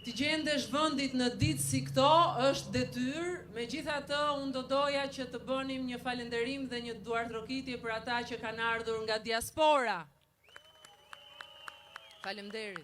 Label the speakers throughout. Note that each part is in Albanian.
Speaker 1: Të gjendesh vendit në ditë si këto është detyrë, megjithatë unë do doja që të bënim një falënderim dhe një duartrokitje për ata që kanë ardhur nga diaspora. Faleminderit.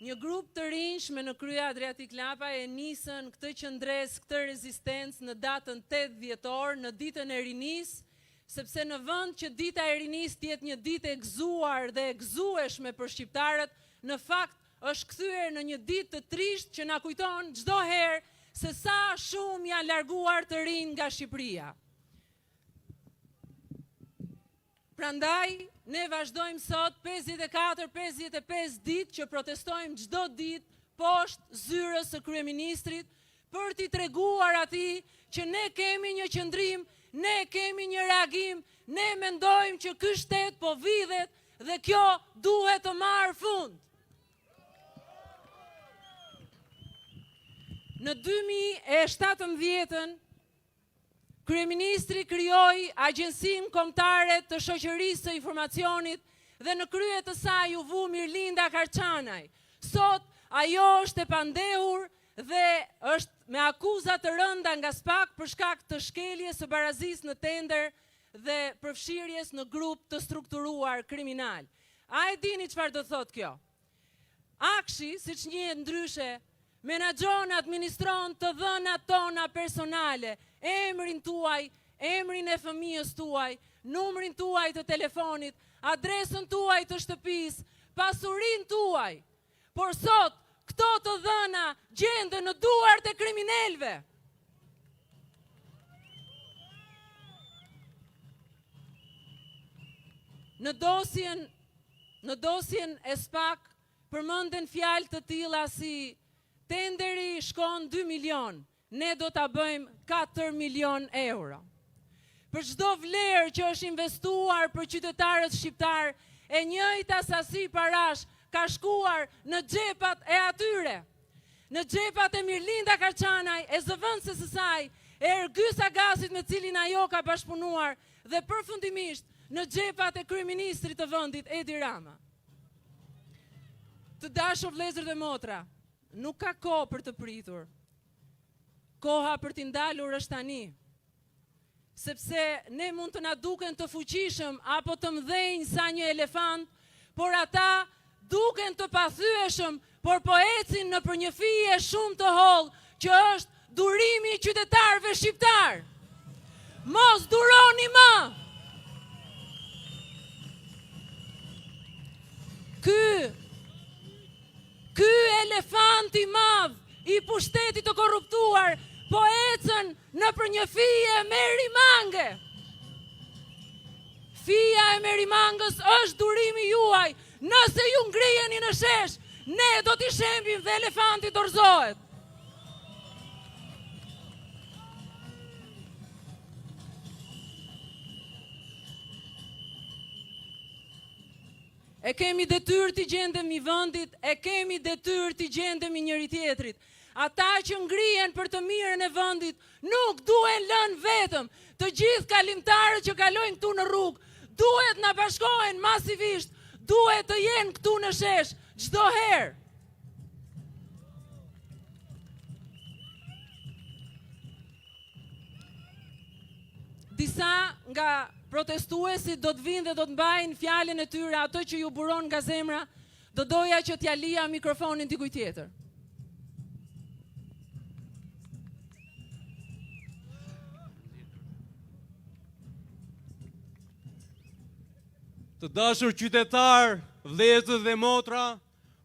Speaker 1: Një grup të rinjshme në krye Adriatik Lapa e nisën këtë qëndres, këtë rezistencë në datën 8 dhjetor, në ditën e rinisë, sepse në vend që dita e rinisë tjetë një ditë e gëzuar dhe e gëzueshme për shqiptarët, në fakt është kthyer në një ditë të trisht që na kujton çdo herë se sa shumë janë larguar të rinj nga Shqipëria. Prandaj, ne vazhdojmë sot 54-55 ditë që protestojmë çdo ditë poshtë zyrës së kryeministrit për t'i treguar atij që ne kemi një qëndrim, ne kemi një reagim, ne mendojmë që ky shtet po vidhet dhe kjo duhet të marrë fund. Në 2017, kryeministri krijoi Agjencinë Kombëtare të Shoqërisë së Informacionit dhe në krye të saj u vu Mirlinda Karçanaj. Sot ajo është e pandehur dhe është me akuza të rënda nga SPAK për shkak të shkeljes së barazisë në tender dhe përfshirjes në grup të strukturuar kriminal. A e dini çfarë do thotë kjo? Akshi, siç njihet ndryshe, menaxhon, administron të dhënat tona personale, emrin tuaj, emrin e fëmijës tuaj, numrin tuaj të telefonit, adresën tuaj të shtëpisë, pasurinë tuaj. Por sot, këto të dhëna gjenden në duart e kriminalëve. Në dosjen e SPAK përmenden fjalë të tilla si tenderi shkon 2 milion, ne do ta bëjmë 4 milion euro. Për çdo vlerë që është investuar për qytetarët shqiptar, e njëjta sasi parash ka shkuar në xhepat e atyre. Në xhepat e Mirlinda Karçanaj, e zëvendëses së saj, e Ergys Agasit me cilin ajo ka bashkëpunuar dhe përfundimisht në xhepat e kryeministrit të vendit Edi Rama. Të dashur vëllezër dhe motra, nuk ka kohë për të pritur. Koha për t'i ndalur është tani. Sepse ne mund të na duken të fuqishëm apo të mëdhenj sa një elefant, por ata duken të pathyeshëm, por po ecin nëpër një fije shumë të hollë, që është durimi i qytetarëve shqiptar. Mos duroni më! Ky elefant i madh i pushtetit të korruptuar po ecën nëpër një fije merimange. Fija e merimangës është durimi juaj. Nëse ju ngriheni në shesh, ne do t'i shembim dhe elefanti dorëzohet. E kemi detyrë t'i gjendemi vendit, e kemi detyrë t'i gjendemi njëri tjetrit. Ata që ngrihen për të mirën e vendit nuk duhen lënë vetëm. Të gjithë kalimtarët që kalojnë këtu në rrugë duhet na bashkohen masivisht, duhet të jenë këtu në shesh çdo herë. Disa nga protestuesit do të vinë dhe do të mbajnë fjalën e tyre, ato që ju buron nga zemra, do doja që t'ja lija mikrofonin dikujt tjetër.
Speaker 2: Të dashur qytetar, vëllezër dhe motra,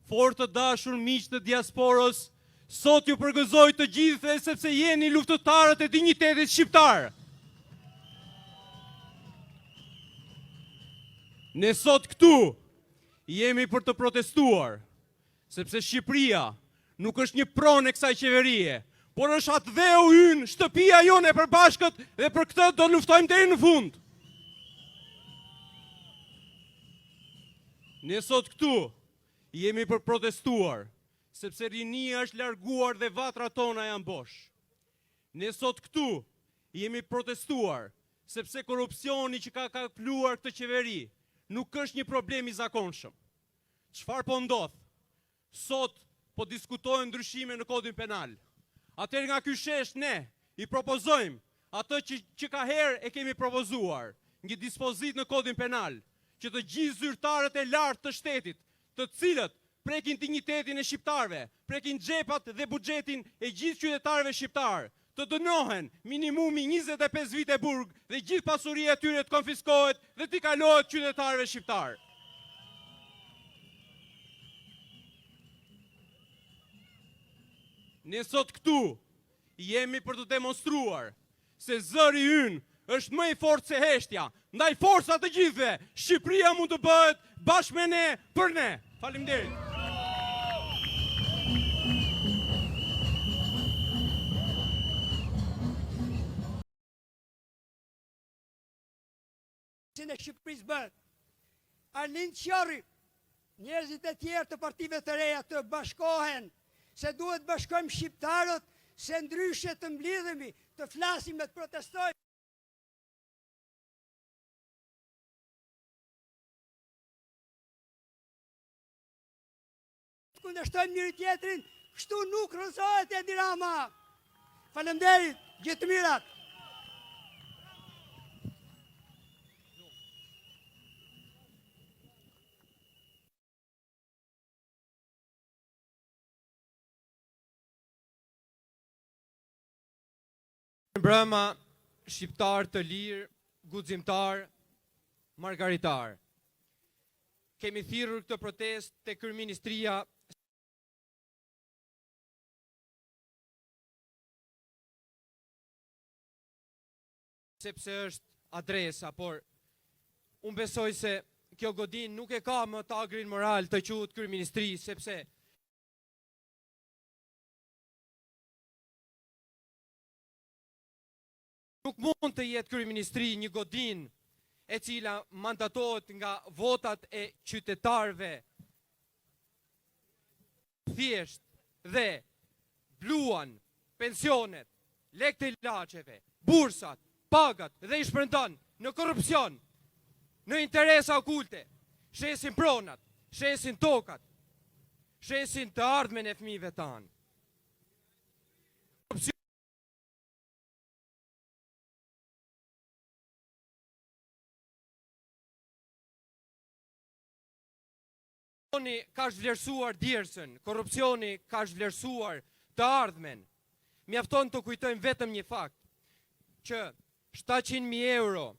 Speaker 2: fort të dashur miq të diasporës, sot ju përgëzoj të gjithë sepse jeni luftëtarët e dinjitetit shqiptar. Ne sot këtu jemi për të protestuar, sepse Shqipëria nuk është një pronë e kësaj qeverie, por është atë dheu ynë, shtëpia jone e përbashkët dhe për këtë do luftojmë deri në fund. Ne sot këtu jemi për protestuar, sepse rinia është larguar dhe vatrat tona janë bosh. Ne sot këtu jemi protestuar, sepse korrupsioni që ka kapluar këtë qeveri nuk është një problem i zakonshëm. çfarë po ndodh? Sot po diskutojnë ndryshime në kodin penal. Atëherë nga ky shesh ne i propozojmë atë që ka herë e kemi propozuar, një dispozit në kodin penal, që të gjithë zyrtarët e lartë të shtetit, të cilët prekin dignitetin e shqiptarëve, prekin xhepat dhe buxhetin e gjithë qytetarëve shqiptar, të dënohen minimumi 25 vite burg dhe gjithë pasuria e tyre të konfiskohet dhe t'i kalohet qytetarëve shqiptar. Ne sot këtu jemi për të demonstruar se zëri ynë është më i fortë se heshtja. Ndaj forca të gjithëve, Shqipëria mund të bëhet bashkë me ne, për ne. Faleminderit.
Speaker 3: Në Shqipërisë bëhet. Arlind Qjarri, njerëzit e tjerë të partive të reja të bashkohen, se duhet bashkojmë shqiptarët, se ndryshe të mblidhemi, të flasim e të protestojmë. Të kundërshtojmë njëri tjetrin, kështu nuk rrëzohet Edi Rama. Faleminderit, gjithë të mirat.
Speaker 2: Mbrëma, shqiptar të lirë, guximtar, margaritar. Kemi thirrur këtë protestë te Kryeministria sepse është adresa, por unë besoj se kjo godin nuk e ka më të agrin moral të quhet Kryeministri, sepse nuk mund të jetë kryeministri një godin e cila mandatohet nga votat e qytetarëve thjesht dhe bluan pensionet, lekët e ilaçeve, bursat, pagat dhe i shpërndan në korrupsion, në interesa okulte, shesin pronat, shesin tokat, shesin të ardhmen e fëmijëve tanë. Korrupsioni ka zhvlerësuar djersën, korrupsioni ka zhvlerësuar të ardhmen. Mjafton të kujtojmë vetëm një fakt, që 700.000 euro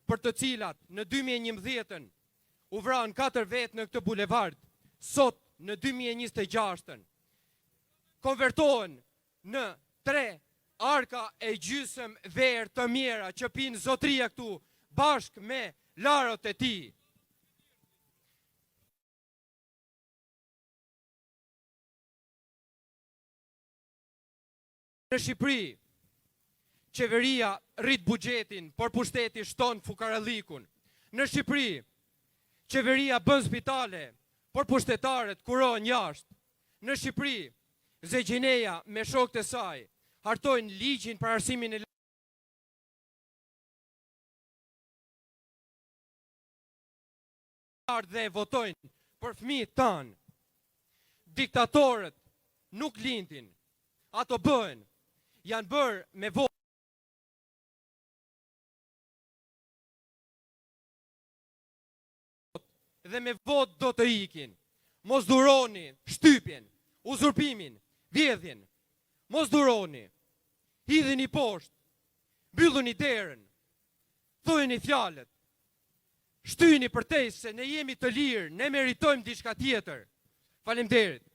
Speaker 2: për të cilat në 2011 u vranë 4 vetë në këtë bulevard, sot në 2026 konvertohen në 3 arka e gjysëm verë të mjera që pinë zotria këtu bashkë me larët e tij. Në Shqipëri, qeveria rrit buxhetin, por pushteti shton fukarallikun. Në Shqipëri, qeveria bën spitale, por pushtetarët kurohen jashtë. Në Shqipëri, Zegjineja me shokët e saj hartojnë ligjin për arsimin e dhe votojnë për fëmijët tanë. Diktatorët nuk lindin, ato bëhen. Janë bërë me votë dhe me votë do të ikin. Mos duroni shtypjen, uzurpimin, vjedhjen. Mos duroni, hidheni poshtë, mbylluni derën, thojeni fjalët, shtyni përtej se ne jemi të lirë, ne meritojmë diçka tjetër. Faleminderit.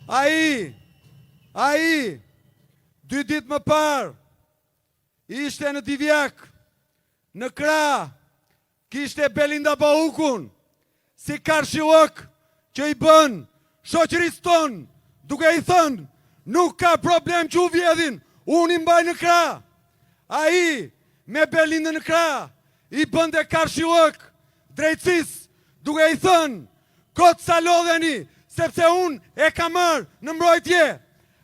Speaker 4: Ai, 2 ditë më parë, ishte në Divjak, në krah, kishte Belinda Bahukun, si karshillok që i bën shoqërisë tonë, duke i thënë, nuk ka problem që u vjedhin, unë i mbaj në krah. Ai, me Belindën në krah, i bënte karshillok drejtësisë, duke i thënë, kot sa lodheni, sepse unë e kam marrë në mbrojtje.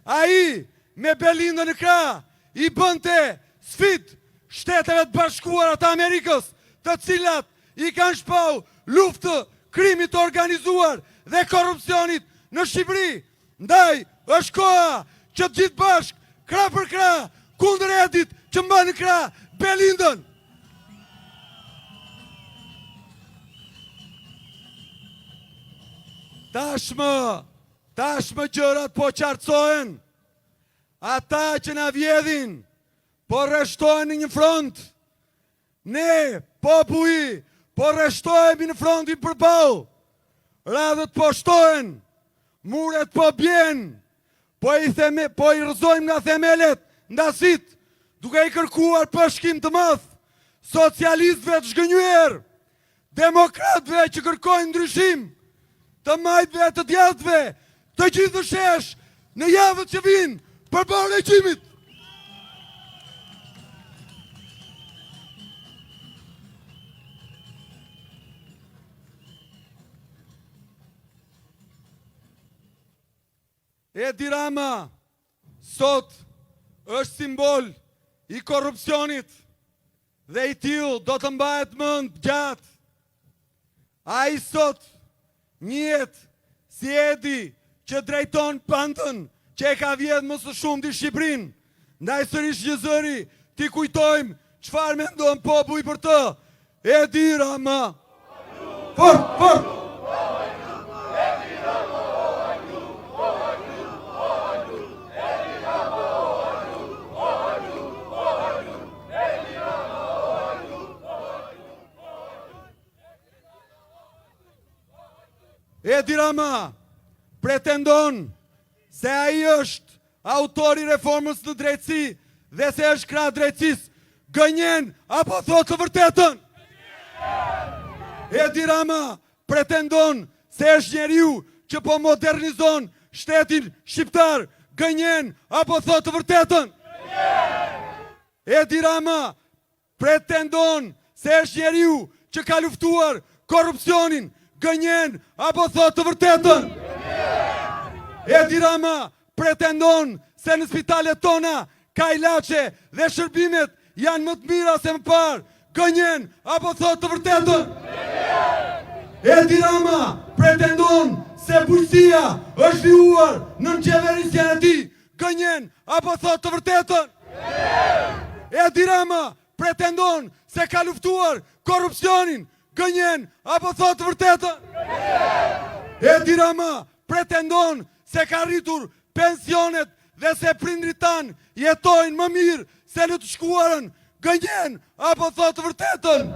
Speaker 4: Ai, me Belindën në krah, i bënte sfidë Shteteve të Bashkuara të Amerikës, të cilat i kanë shpau luftë krimit të organizuar dhe korrupsionit në Shqipëri. Ndaj, është koha që të gjithë bashkë, krah për krah, kundër Edit që mban në krah Belindën. Tashmë gjërat po qartësohen. Ata që na vjedhin, po rreshtohen në një front. Ne, populli, po rreshtohemi në frontin përballë. Radhët po shtohen, muret po bjen, po i rrëzojmë nga themelet, ndasit, duke i kërkuar pëshkim të madh, socialistëve të zhgënjyer, demokratëve që kërkojnë ndryshim, të majtëve të djathtëve, të gjithë shesh në javët që vinë përballë regjimit. Edi Rama sot është simbol i korrupsionit dhe i tillë do të mbahet mend gjatë. Ai sot njihet si Edi që drejton pandën që e ka vjedhë më së shumti Shqipërinë. Ndaj sërish një zëri ti kujtojmë çfarë mendon populli për të. Edi Rama. Fort! Edi Rama pretendon se ai është autori reformës në drejtësi dhe se është krah drejtësisë. Gënjen apo thot të vërtetën? Edi Rama pretendon se është njeriu që po modernizon shtetin shqiptar. Gënjen apo thot të vërtetën? Edi Rama pretendon se është njeriu që ka luftuar korrupsionin. Gënjen apo thot të vërtetën? Edi Rama pretendon se në spitalet tona ka ilaçe dhe shërbimet janë më të mira se më parë. Gënjen apo thot të vërtetën? Edi Rama pretendon se bujqësia është liuar në qeverisjen e tij. Gënjen apo thot të vërtetën? Edi Rama pretendon se ka luftuar korrupsionin. Gënjen apo thot të vërtetën? Edi Rama pretendon se ka rritur pensionet dhe se prindrit tanë jetojnë më mirë se në të shkuarën. Gënjen apo thot të vërtetën?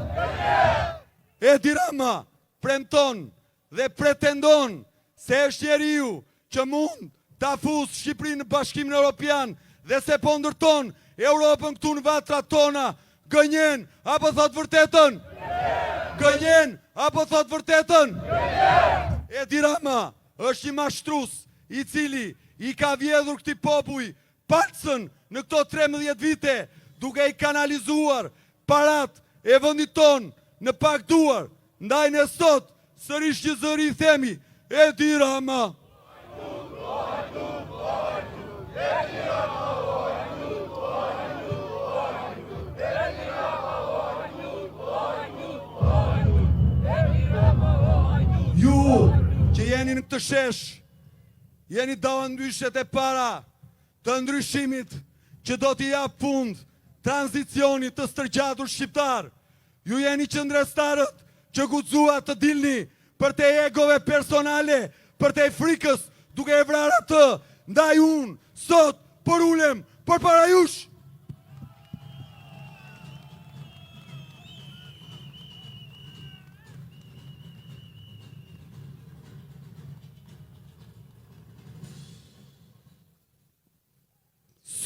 Speaker 4: Edi Rama premton dhe pretendon se është njeriu që mund ta fusë Shqipërinë në Bashkimin Evropian dhe se po ndërton Europën këtu në vatrat tona. Gënjen apo thot vërtetën? Gënjen apo thot vërtetën? Edi Rama është një mashtrues i cili i ka vjedhur këtij populli palcën në këto 13 vite, duke i kanalizuar parat e vendit ton në pak duar. Ndaj ne sot sërish një zëri i themi, Edi Rama. Ju që jeni në këtë shesh, jeni davandyshet e para të ndryshimit që do t'i jap fund tranzicionit të stërgjatur shqiptar. Ju jeni qëndrestarët që guxuat të dilni për te egove personale, për te frikës, duke e vrarë atë. Ndaj unë sot për ulem për para jush.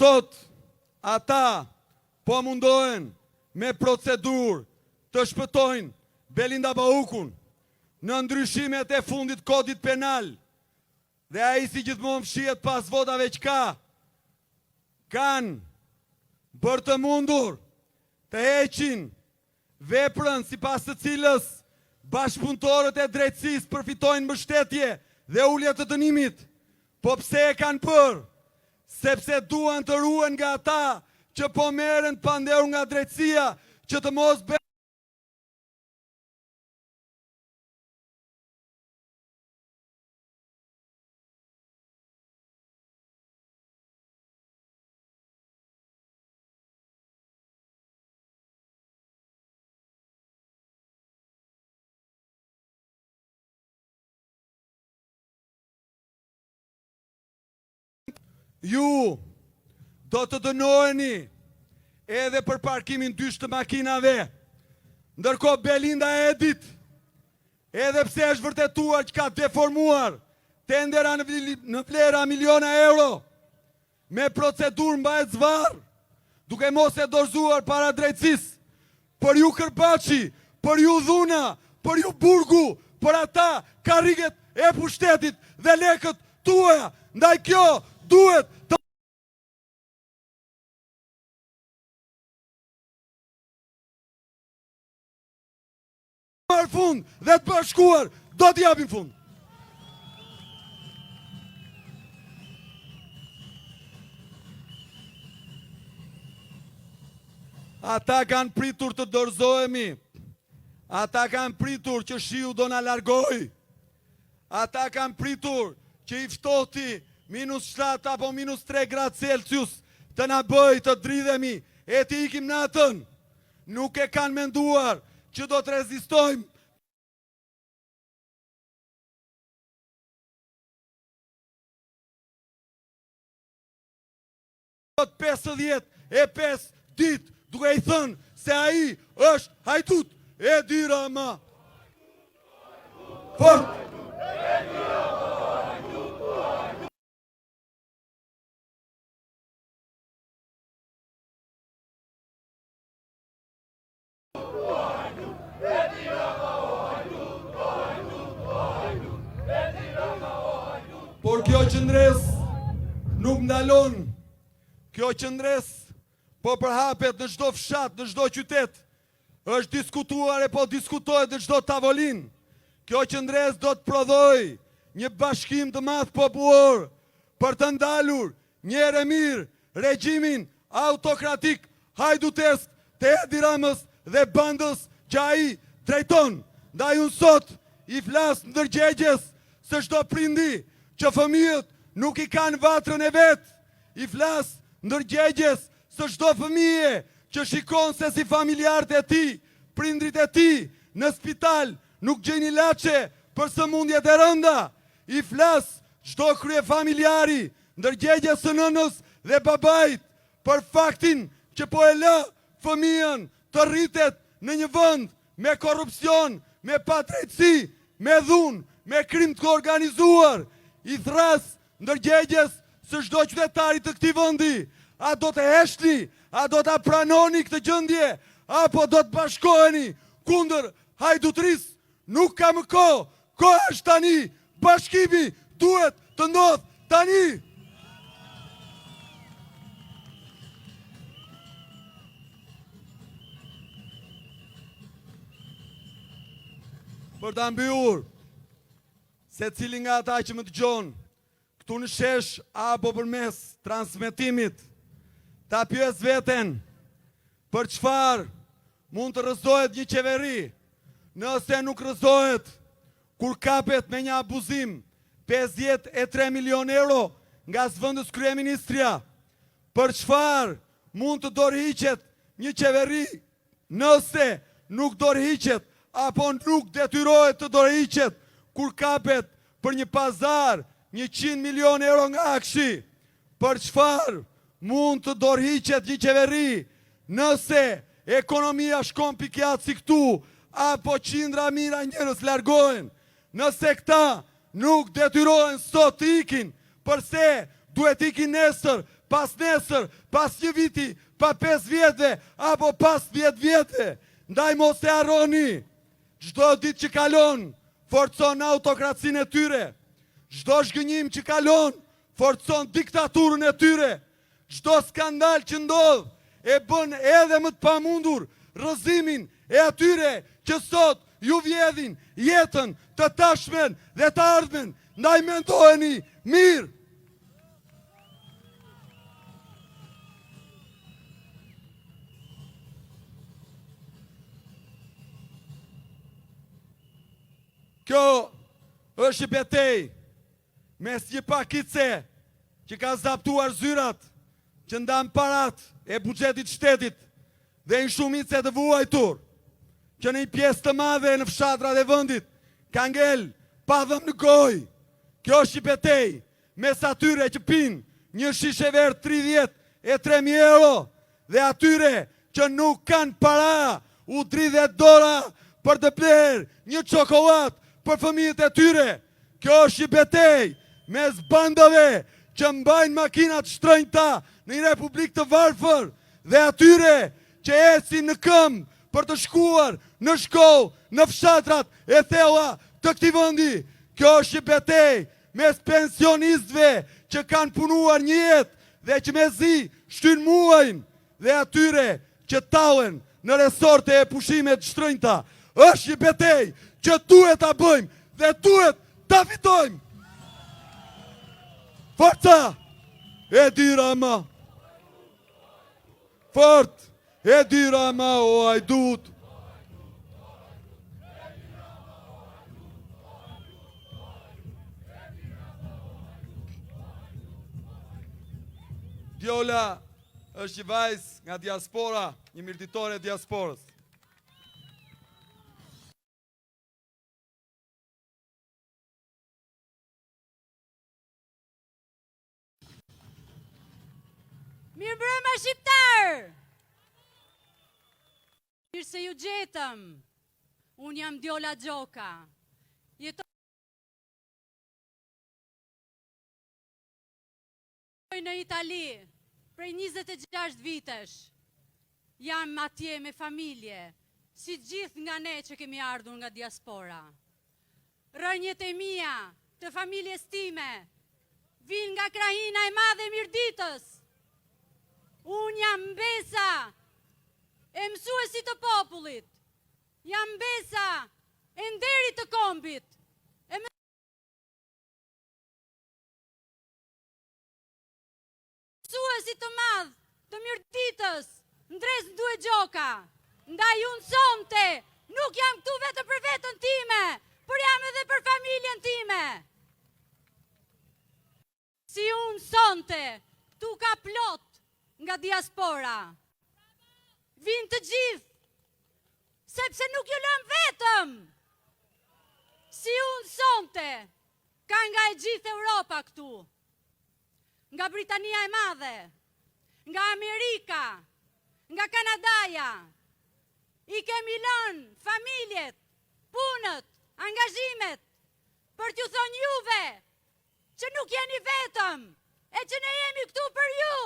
Speaker 4: sot ata po mundohen me procedur të shpëtojnë Belinda Baukun në ndryshimet e fundit kodit penal, dhe ai si gjithmonë fshihet pas votave që kanë bërë të mundur të heqin veprën sipas të cilës bashkëpunëtorët e drejtësisë përfitojnë mbështetje dhe ulje të dënimit. Po pse e kanë bërë? Sepse duan të ruhen nga ata që po merren pa ndehur nga drejtësia, që të mos bëjnë ju do të dënoheni edhe për parkimin dysh të makinave, ndërkohë Belinda e dit, edhe pse është vërtetuar që ka deformuar tendera në vlera miliona euro, me procedur mbahet zvarr, duke mos e dorëzuar para drejtësisë, për ju Kërbaçi, për ju Dhuna, për ju Burgu, për ata karriget e pushtetit dhe lekët tuaja. Ndaj kjo duhet të marrë fund dhe të bashkuar do t'i japim fund. Ata kanë pritur të dorëzohemi, ata kanë pritur që shiu do na largoj, ata kanë pritur që i ftohti -7 apo -3 gradë Celsius të na bëj të dridhemi e të ikim natën. Nuk e kanë menduar që do të rezistojmë të 55 ditë, duke i thënë se ai është Hajdut Edi Rama. Fort! Por kjo qëndres nuk ndalon, kjo qëndres po përhapet në çdo fshat, në çdo qytet, është diskutuar e po diskutohet në çdo tavolin. Kjo qëndres do të prodhoj një bashkim të madh popullor për të ndalur një herë mirë regjimin autokratik hajdutesk të Edi Ramës dhe bandës që ai drejton. Ndaj unë sot i flas ndërgjegjes se çdo prindi që fëmijët nuk i kanë vatrën e vetë, i flas ndërgjegjes së çdo fëmije që shikon se si familjarët e tij, prindrit e tij në spital nuk gjejnë ilaçe për sëmundjet e rënda, i flas çdo krye familjari, ndërgjegjes së nënës dhe babait për faktin që po e lë fëmijën të rritet në një vend me korrupsion, me padrejtësi, me dhunë, me krim të organizuar. I thras ndërgjegjes së çdo qytetari të këtij vendi. A do të heshni, a do të pranoni këtë gjendje, apo do të bashkoheni kundër hajdutrisë? Nuk ka më kohë, koha është tani, bashkimi duhet të ndodhë tani. Për ta mbyllur, se cili nga ata që më dëgjon këtu në shesh apo përmes transmetimit, ta pyes veten për çfarë mund të rrëzohet një qeveri nëse nuk rrëzohet kur kapet me një abuzim 53 milion euro nga zëvendës kryeministria. Për çfarë mund të dorëhiqet një qeveri nëse nuk dorëhiqet apo nuk detyrohet të dorëhiqet kur kapet për një pazar 100 milion euro nga akshi? Për çfarë mund të dorëhiqet një qeveri nëse ekonomia shkon pikjat si këtu, apo qindra mira njerëz largohen? Nëse këta nuk detyrohen sot të ikin, përse duhet ikin nesër pas nesër, pas 1 viti, pa 5 vjetëve, apo pas 10 vjetëve. Ndaj mos e harroni, çdo ditë që kalon, forcon autokracinë e tyre. Çdo zhgënjim që kalon, forcon diktaturën e tyre. Çdo skandal që ndodh, e bën edhe më të pamundur rrëzimin e atyre që sot ju vjedhin jetën, të tashmen dhe të ardhmen. Ndaj mendoheni mirë. Kjo është betej mes një pakice që ka zaptuar zyrat, që ndan parat e buxhetit shtetit dhe në shumice të vuajtur, që në një pjesë të madhe në fshatrat e vendit ka ngel pa dhëm në gojë. Kjo është një betej mes atyre që pinë një shishe verë 33.000 euro dhe atyre që nuk kanë para u 30 dora për të bler një çokoladë për fëmijët e tyre. Kjo është një betej mes bandave që mbajnë makinat shtrenjta në një republikë të varfër dhe atyre që ecin në këmbë për të shkuar në shkollë, në fshatrat e thella të këtij vendi. Kjo është një betej mes pensionistëve që kanë punuar një jetë dhe që mezi shtyn muajin dhe atyre që tallen në resorte e pushimet shtrenjta. Është një betej që duhet ta bëjmë dhe duhet ta fitojmë. Forca Edi Rama. Fort Edi Rama o hajdut. Djola është një vajzë nga diaspora, një mirditore e diasporës.
Speaker 5: Mirë mbrëma shqiptar! Mirë se ju gjetëm. Unë jam Djola Gjoka. Jetoj në Itali prej 26 vitesh. Jam atje me familje, si gjithë nga ne që kemi ardhur nga diaspora. Rënjet e mia, të familjes time, vinë nga krahina e madhe e Mirditës. Unë jam mbesa e mësuesit të popullit, jam mbesa e nderit të kombit, e mësuesit të madh të Mirditës, Ndres Ndue Gjoka. Ndaj unë sonte nuk jam këtu vetëm për vetën time, por jam edhe për familjen time. Si unë sonte, këtu ka plot nga diaspora. Vinë të gjithë, sepse nuk ju lëm vetëm. Si unë sonte, ka nga e gjithë Europa këtu. Nga Britania e Madhe, nga Amerika, nga Kanadaja. I kemi lënë familjet, punët, angazhimet, për t'ju thonë juve, që nuk jeni vetëm, e që ne jemi këtu për ju.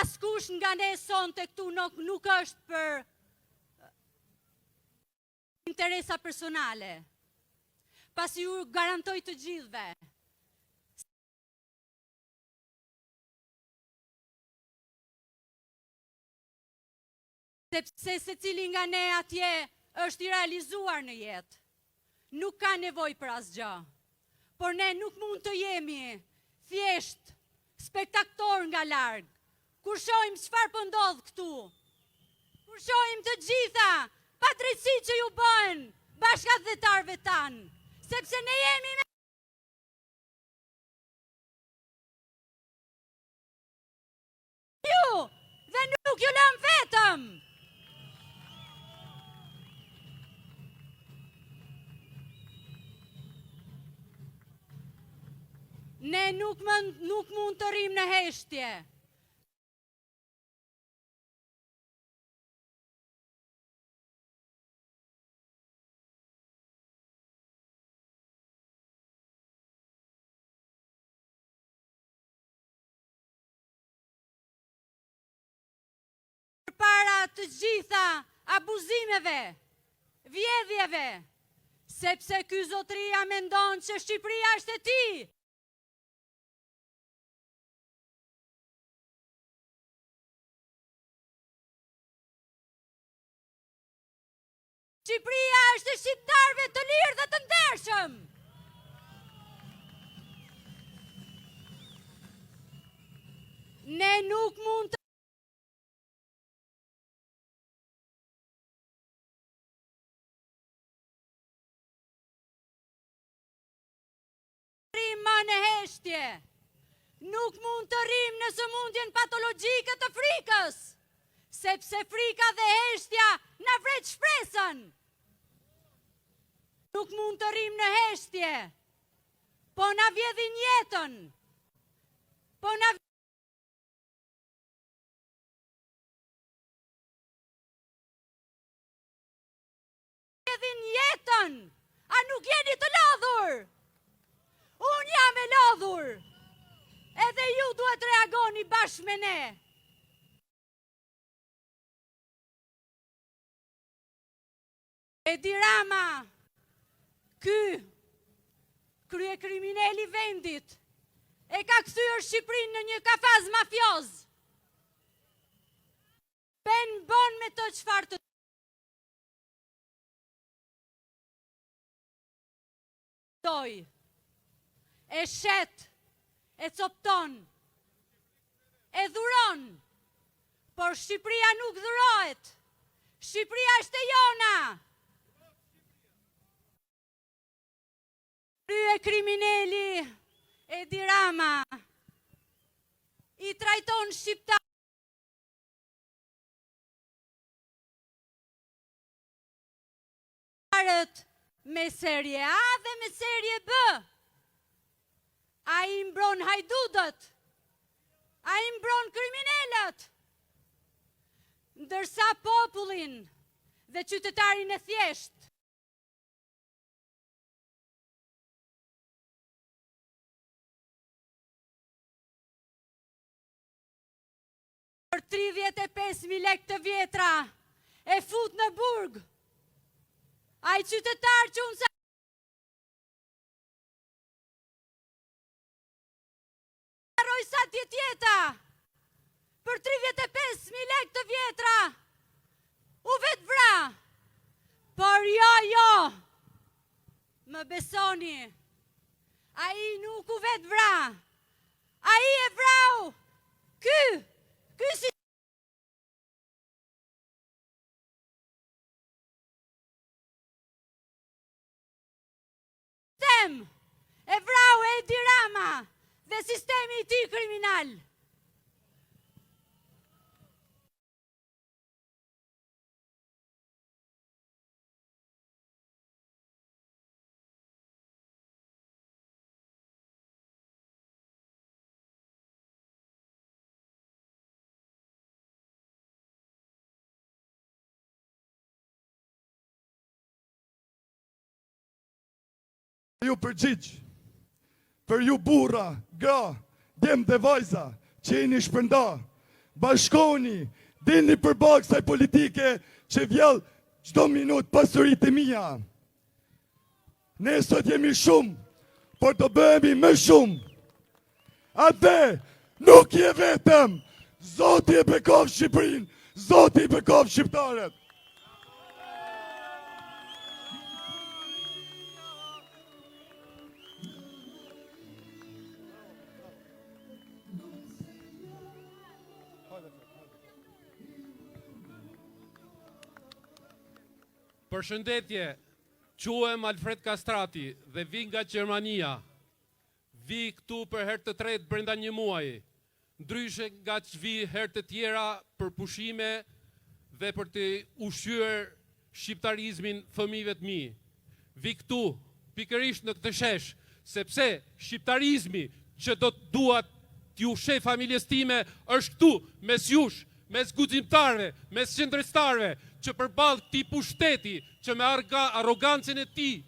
Speaker 5: Askush nga ne sonte këtu nuk është për interesa personale, pasi ju garantoj të gjithve. Sepse secili nga ne atje është i realizuar në jetë. Nuk ka nevojë për asgjë. Por ne nuk mund të jemi thjesht spektator nga larg. Kur shohim çfarë po ndodh këtu. Kur shohim të gjitha padrejtësi që ju bën bashkëdhetarëve tan, sepse ne jemi me ju dhe nuk ju lëm vetëm. Ne nuk mund të rrim në heshtje. të gjitha abuzimeve, vjedhjeve, sepse ky zotëria mendon që Shqipëria është e tij. Shqipëria është e shqiptarëve të lirë dhe të ndershëm. Ne nuk mund të rrim më në heshtje. Nuk mund të rrim në sëmundjen patologjike të frikës, sepse frika dhe heshtja na vret shpresën. Nuk mund të rrim në heshtje, po na vjedhin jetën. Po na vjedhin jetën. A nuk jeni të lodhur? Unë jam e lodhur. Edhe ju duhet reagoni bashkë me ne. Edi Rama, ky kryekriminali vendit, e ka kthyer Shqipërinë në një kafaz mafioz. Bën me të çfarë të doj. E shet, e copton, e dhuron, por Shqipëria nuk dhurohet. Shqipëria është e jona. Kryekriminali Edi Rama i trajton shqiptarët me serie A dhe me serie B. A i mbron hajdudët, a i mbron kriminalët, ndërsa popullin dhe qytetarin e thjesht për 35.000 lekë të vjetra e fut në burg. Ai qytetar që unë saroj sa tjetjeta për 35.000 lekë të vjetra u vetë vra. Por jo, më besoni, ai nuk u vetë vra. Ai e vrau ky si sistem e vrau Edi Rama dhe sistemi i tij kriminal.
Speaker 4: Ju përgjigj, për ju burra, gra, dem dhe vajza, që jeni shpërnda, bashkoni, dilni përballë kësaj politike që vjell çdo minutë pasuritë e mia. Ne sot jemi shumë, por do bëhemi më shumë. Atë nuk je vetëm, Zoti e bekon Shqipërinë, Zoti e bekon shqiptarët.
Speaker 2: Përshëndetje, quhem Alfred Kastrati dhe vi nga Gjermania. Vi këtu për herë të tretë brenda një muaji, ndryshe nga që vi herë të tjera për pushime dhe për të ushqyer shqiptarizmin fëmijëve të mi. Vi këtu pikërisht në këtë shesh, sepse shqiptarizmi që do të duat t'ju sheh familjes time është këtu, mes jush, mes guximtarëve, mes qendrështarëve, që përballë këtij pushteti, që me arrogancën e tij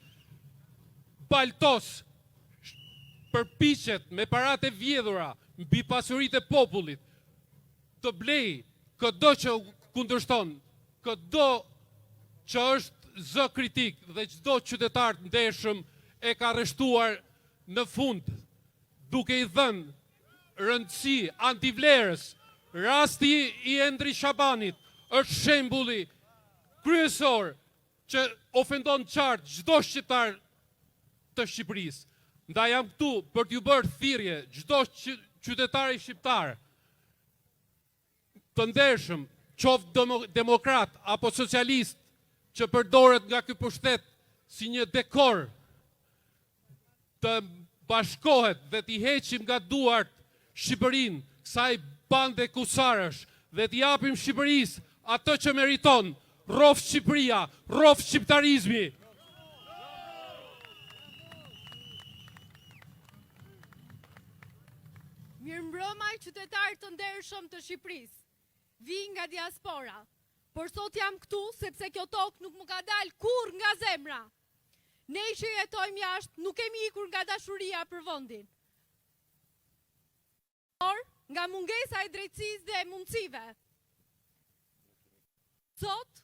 Speaker 2: baltos përpiqet me paratë e vjedhura mbi pasuritë e popullit të blej këdo që
Speaker 6: kundërshton çdo që është zë kritik dhe çdo qytetar të ndeshëm e ka arrestuar në fund, duke i dhënë rëndësi antivlerës. Rasti i Endri Shabanit është shembulli kryesor që ofendon qartë çdo shqiptar të Shqipërisë. Ndaj jam këtu për t'ju bërë thirrje çdo qytetari shqiptar të ndershëm, qoftë demokrat apo socialist, që përdoret nga ky pushtet si një dekor, të bashkohet dhe t'i heqim nga duart Shqipërinë, kësaj bande kusarësh, dhe t'i japim Shqipërisë atë që meriton, rrof Shqipëria, rrof shqiptarizmi.
Speaker 7: Mirëmbrëma qytetarë të ndershëm të Shqipërisë. Vi nga diaspora, por sot jam këtu sepse kjo tokë nuk më ka dalë kur nga zemra. Ne që jetojmë jashtë nuk kemi ikur nga dashuria për vendin, por nga mungesa e drejtësisë dhe mundësive. Sot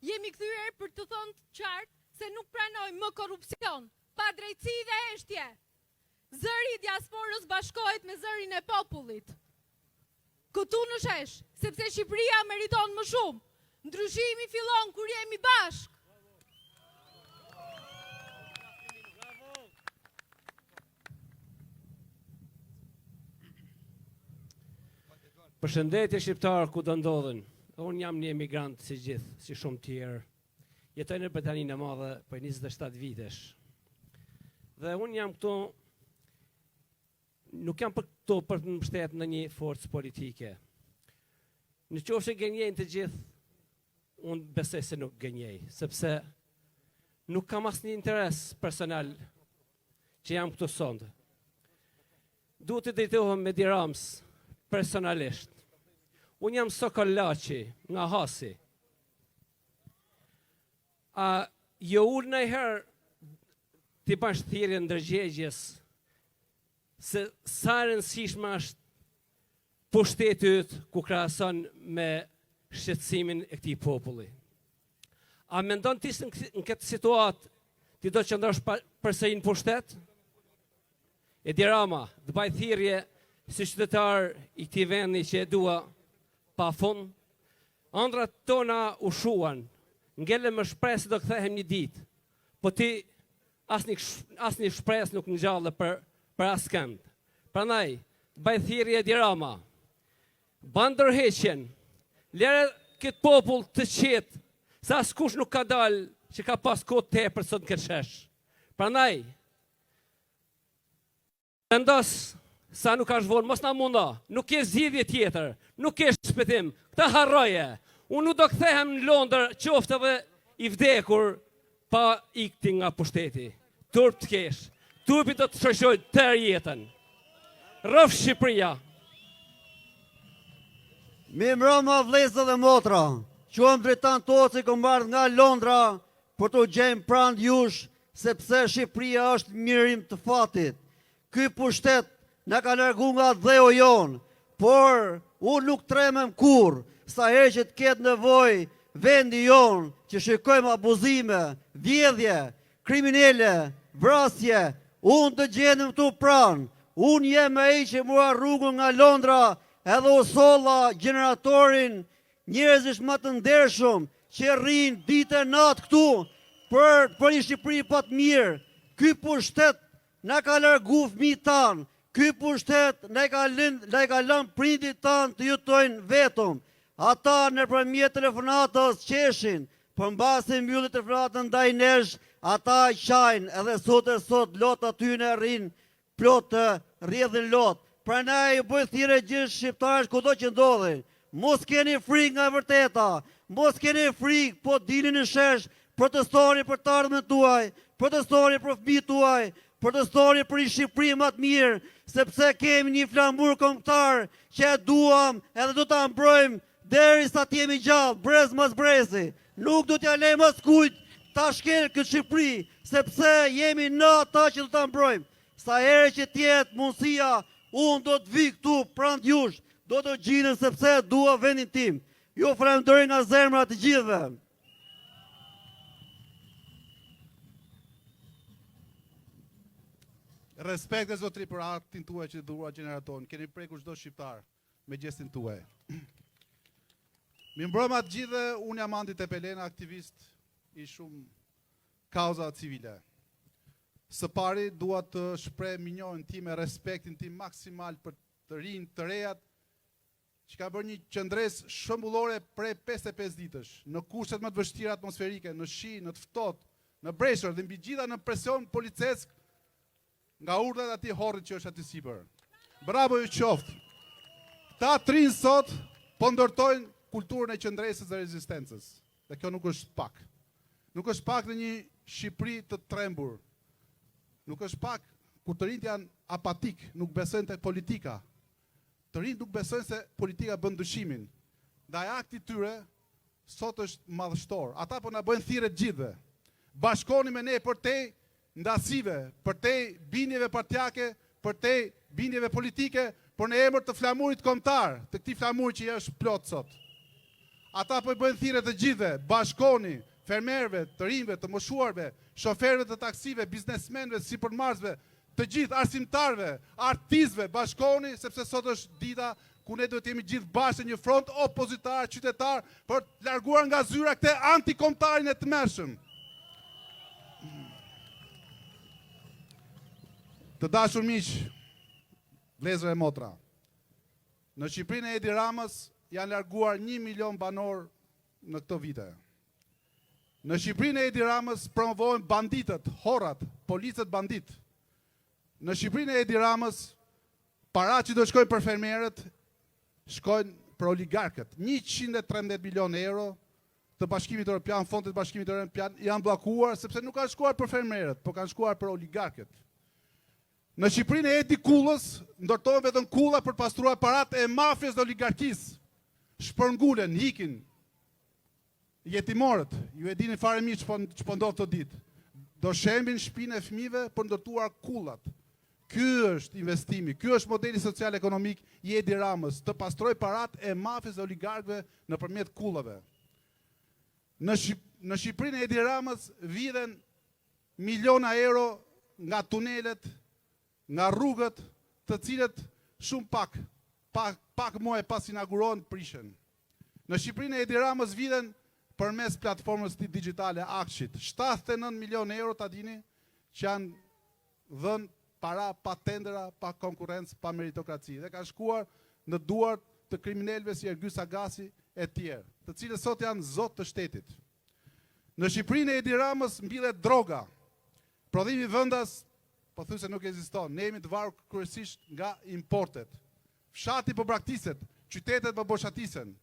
Speaker 7: jemi kthyer për të thënë qartë se nuk pranojmë më korrupsion, pa drejtësi dhe heshtje. Zëri i diasporës bashkohet me zërin e popullit. Këtu në shesh, sepse Shqipëria meriton më shumë. Ndryshimi fillon kur jemi bashkë.
Speaker 8: Përshëndetje shqiptarë ku do ndodhen. Unë jam një emigrant si gjithë, si shumë tjerë. Jetoj në Britaninë e Madhe për 27 vitesh. Dhe unë jam këtu, nuk jam këtu për të mbështetur në një forcë politike. Në qoftë se gënjejnë të gjithë, unë besoj se nuk gënjej, sepse nuk kam asnjë interes personal që jam këtu sonde. Duhet të drejtohem me Dirams personalisht. Unë jam Sokollaçi, nga Hasi. Jo unë nëjherë t'i bash thirrje ndërgjegjes se sa rëndësishme është pushteti yt ku krahason me shqetësimin e këtij populli. A mendon ti se në këtë situatë ti do të qëndrosh përsëri në pushtet? Edi Rama, të baj thirrje si qytetar i këtij vendi që e dua pa fund, ëndrat tona u shuan, ngele më shpresë do kthehem një ditë, po ti asnjë shpresë nuk ngjallë për askënd. Prandaj, bëj thirrje Edi Rama, ban ndërheqjen, lere këtë popull të qetë, sa askush nuk ka dalë që ka pas kohë tepër sot në këtë shesh. Prandaj, vendos sa nuk ka zhvonë, mos na munda, nuk ke zgjidhje tjetër, nuk ke shpëtim, këtë harroje. Unë nuk do kthehem në Londër, qoftë edhe i vdekur pa ikti nga pushteti. Turp të kesh, turpi do të shoqëroj tërë jetën. Rrof Shqipëria.
Speaker 9: Mirëmbrëma vëllezër dhe motra, quhem Dritan Toci, kom ardhur nga Londra për të gjemë pranë jush, sepse Shqipëria është mirim të fatit. Ky pushtet na ka largu nga dheu jon, por unë nuk tremem kur, sa herë që të ketë nevojë vendi jon që shikojmë abuzime, vjedhje, kriminele, vrasje, unë të gjenem këtu pranë. Unë jem ai që mora rrugën nga Londra edhe u solla gjeneratorin njerëzish më të ndershëm që rrinë ditë e natë këtu për një Shqipëri pa të mirë. Ky pushtet na ka largu fëmijët tanë, ky pushtet na ka lënë prindit tanë të jetojnë vetëm. Ata nëpërmjet telefonatës qeshin, por mbasi mbyllet telefonatën ndaj nesh, ata qajnë edhe sot lot aty në rrinë plot të rrjedhin lot. Prandaj bëj thirrje gjithë shqiptarësh kudo që ndodhen. Mos keni frikë nga e vërteta, mos keni frikë, po dilni në shesh, protestoni për të ardhmen tuaj, protestoni për fëmijët tuaj, protestoni për një Shqipëri më të mirë, sepse kemi një flamur kombëtar që e duam edhe do ta mbrojmë derisa të jemi gjallë, brez mas brezi. Nuk do t'ja lejmë as kujt ta shkel këtë Shqipëri, sepse jemi në ata që do ta mbrojmë. Sa herë që tjetë mundësia, unë do të vi këtu pranë jush, do të gjinën sepse dua vendin tim. Ju falenderoj nga zemra të gjithëve.
Speaker 10: Respekt e zotri për aktin tuaj që dhurua gjeneraton. Keni prekur çdo shqiptar me gjestin tuaj. Mi mbrëma të gjithë, unë jam Andi Tepelena, aktivist i shumë kauza civile. Së pari, dua të shpreh minjohen time, respektin tim maksimal për të rinj, të rejat, që ka bërë një qëndres shëmbullore prej 55 ditësh, në kushtet më të vështira atmosferike, në shi, në të ftohtë, në breshër dhe mbi gjitha në presion policesk nga urdhët ati horrit që është aty sipër. Bravo ju qoftë. Ta trinë sot po ndërtojnë kulturën e qëndresës dhe rezistencës. Dhe kjo nuk është pak. Nuk është pak në një Shqipëri të trembur. Nuk është pak kur të rinjt janë apatik, nuk besojnë tek politika. Të rinjt nuk besojnë se politika bën ndryshimin. Ndaj akti tyre sot është madhështor. Ata po na bëjnë thirrje gjithëve. Bashkoni me ne për te ndasive, për te bindjeve partijake, për te bindjeve politike, por në emër të flamurit kombëtar, të këtij flamuri që është plot sot. Ata po i bëjnë thirrje të gjithëve, bashkoni, fermerëve, të rinjve, të moshuarve, shoferëve të taksive, biznesmenëve, sipërmarrësve, të gjithë arsimtarëve, artistëve, bashkoni, sepse sot është dita ku ne duhet jemi gjithë bashkë në një front opozitar, qytetar, për të larguar nga zyra këtë antikombëtarin e tmerrshëm. Të dashur miq, vëllezër e motra, në Shqipërinë e Edi Ramës janë larguar 1 milion banor në këto vite. Në Shqipërinë e Edi Ramës promovohen banditët, horrat, policët bandit. Në Shqipërinë e Edi Ramës paratë që do shkojnë për fermerët, shkojnë për oligarkët. 113 milion euro të Bashkimit Evropian, fondet të Bashkimit Evropian janë bllokuar sepse nuk kanë shkuar për fermerët, por kanë shkuar për oligarkët. Në Shqipërinë e Edi Kullës ndërtohen vetëm kulla për pastruar paratë e mafjes dhe oligarkisë. Shpërngulen, hikin jetimorët. Ju e dini fare mirë ç'po ndodh këtë ditë. Do shembin shtëpinë e fëmijëve për ndërtuar kullat. Ky është investimi, ky është modeli social ekonomik i Edi Ramës, të pastroj paratë e mafjes dhe oligarkëve nëpërmjet kullave. Në Shqipërinë e Edi Ramës vidhen miliona euro nga tunelet, nga rrugët, të cilët shumë pak muaj pas inaugurohen prishen. Në Shqipërinë e Edi Ramës vidhen përmes platformës digjitale Akshit, 79 milion euro ta dini që janë dhënë para pa tendera, pa konkurrencë, pa meritokraci dhe kanë shkuar në duart të kriminalëve si Ergy Sagasi e tjerë, të cilët sot janë zot të shtetit. Në Shqipërinë e Edi Ramës mbillet droga. Prodhimi vendas po thuaj se nuk ekziston. Ne jemi të varur kryesisht nga importet. Fshati po braktiset, qytetet po boshatisen.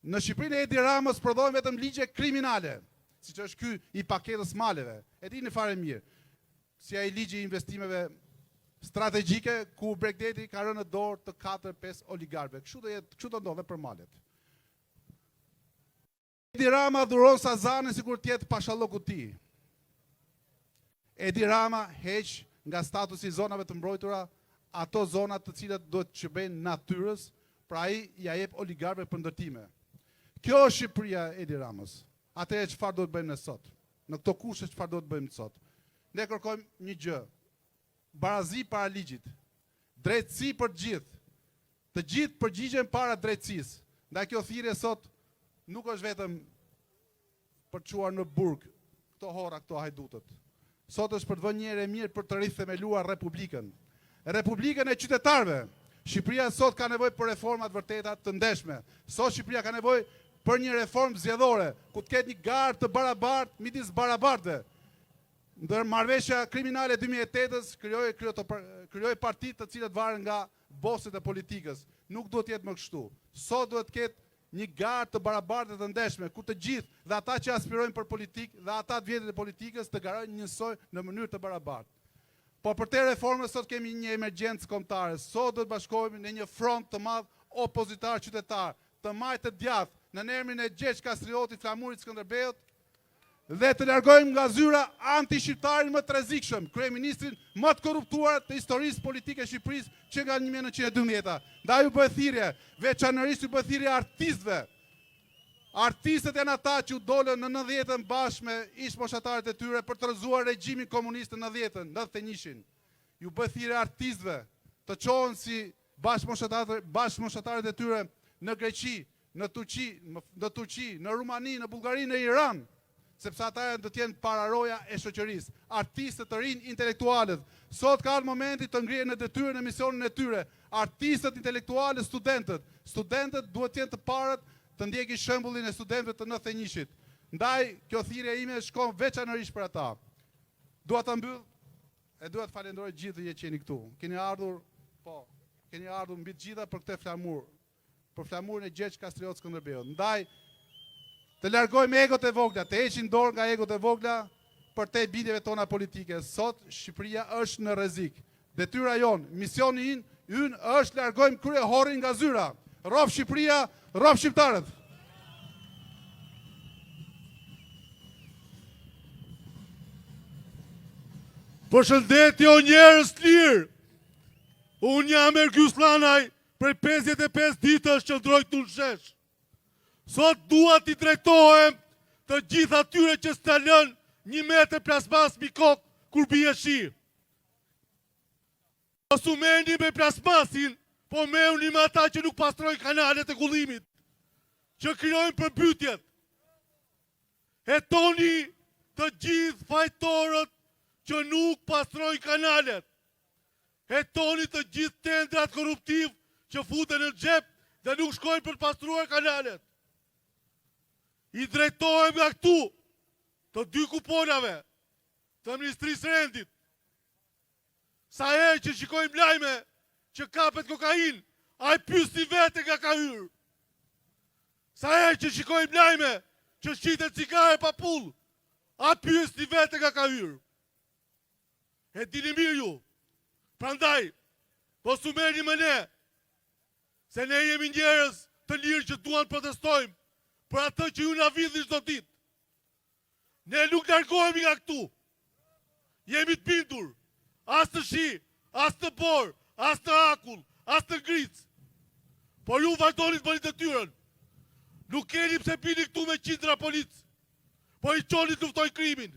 Speaker 10: Në Shqipërinë e Edi Ramës prodhohen vetëm ligje kriminale, siç është ky i paketës maleve. E dini fare mirë, si ai ligji i investimeve strategjike ku Bregdeti ka rënë në dorë të 4-5 oligarkëve. Kështu do ndodhe për malet. Edi Rama dhuron Sazanin sikur të jetë pashalloku i tij. Edi Rama heq nga statusi zonave të mbrojtura ato zonat të cilat duhet të shërbejnë natyrës, pra ai ja jep oligarkëve për ndërtime. Kjo është Shqipëria e Edi Ramës. Atëherë çfarë duhet bëjmë ne sot? Në këto kushte çfarë duhet bëjmë sot? Ne kërkojmë një gjë. Barazi para ligjit. Drejtësi për të gjithë. Të gjithë përgjigjen para drejtësisë. Ndaj kjo thirrje sot nuk është vetëm për të çuar në burg këto horra, këto hajdutët. Sot është për të vënë një herë mirë për të rithemeluar Republikën. Republikën e qytetarëve. Shqipëria sot ka nevojë për reforma të vërteta të ndeshme. Sot Shqipëria ka nevojë për një reformë zgjedhore, ku të ketë një garë të barabartë midis barabartëve. Ndër marrëveshja kriminale 2008-s krijoi partitë të cilat varen nga boset e politikës. Nuk duhet të jetë më kështu. Sot duhet të ketë një garë të barabartë të ndeshme, ku të gjithë, dhe ata që aspirojnë për politikë, dhe ata të vjetët e politikës të garojnë njësoj në mënyrë të barabartë. Po për te reforme sot kemi një emergjencë kombëtare. Sot do të bashkohemi në një front të madh opozitar qytetar, të majtë të djathtë, në emrin e Gjergj Kastriotit, Flamurit Skënderbeut, dhe të largojmë nga zyra anti-shqiptarin më të rrezikshëm, kryeministrin më të korruptuar të historisë politike e Shqipërisë që nga 1912. Ndaj u bë thirrje, veçanërisht u bë thirrje artistëve Artistët janë ata që u dolën në 90-ën bashkë me ish moshatarët e tyre për të rrëzuar regjimin komunist në 90-ën, 91-shin. Ju bë thirrje artistëve të qohen si bashkëmoshatarët e tyre në Greqi, në Turqi, në Rumani, në Bullgari, në Iran, sepse ata do të jenë pararoja e shoqërisë. Artistët të rinj, intelektualët, sot ka ardhur momenti të ngrihen në detyrën e misionin e tyre. Artistët, intelektualët, studentët duhet të jenë të parët të ndjekin shembullin e studentëve të 91-shit. Ndaj, kjo thirrje ime shkon veçanërisht për ata. Dua ta mbyll e dua të falenderoj gjithë që jeni këtu. Keni ardhur mbi të gjitha për këtë flamur, për flamurin e Gjergj Kastriot Skënderbeut. Ndaj, të largojmë egot e vogla, të heqim dorë nga egot e vogla për te bindjeve tona politike. Sot Shqipëria është në rrezik. Detyra jon, misioni ynë është largojmë kryehorin nga zyra. Rrop Shqipëria, rrop shqiptarët.
Speaker 11: Përshëndetje o njerëz të lirë. Unë jam Ergjus Llanaj, prej 55 ditësh që ndroj këtu në shesh. Sot dua t'i drejtohem të gjithë atyre që s'ta lën 1 metër plasmas mbi kokë kur bie shi. Mos u merrni me plasmasin, po merrni me ata që nuk pastrojnë kanalet e kullimit, që krijojnë përmbytjet. Hetoni të gjithë fajtorët që nuk pastrojnë kanalet. Hetoni të gjithë tendrat korruptiv që futen në xhep dhe nuk shkojnë për të pastruar kanalet. I drejtohem nga këtu të 2 kuponave të Ministrisë Rendit. Sa herë që shikojmë lajme që kapet kokain, ai pyesi vete nga ka hyrë. Sa herë që shikojmë lajme që shqitet cigare pa pull, ai pyesi vete nga ka hyrë. E dini mirë ju. Prandaj, po su merrni me ne, se ne jemi njerëz të lirë që duan protestojmë për atë që ju na vidhni çdo ditë. Ne nuk largohemi nga këtu. Jemi të bindur, as të shi, as të bor, as të akull, as të ngric. Por ju vazhdoni të bëni detyrën. Nuk keni pse bini këtu me qindra polic, po i çoni të luftojnë krimin.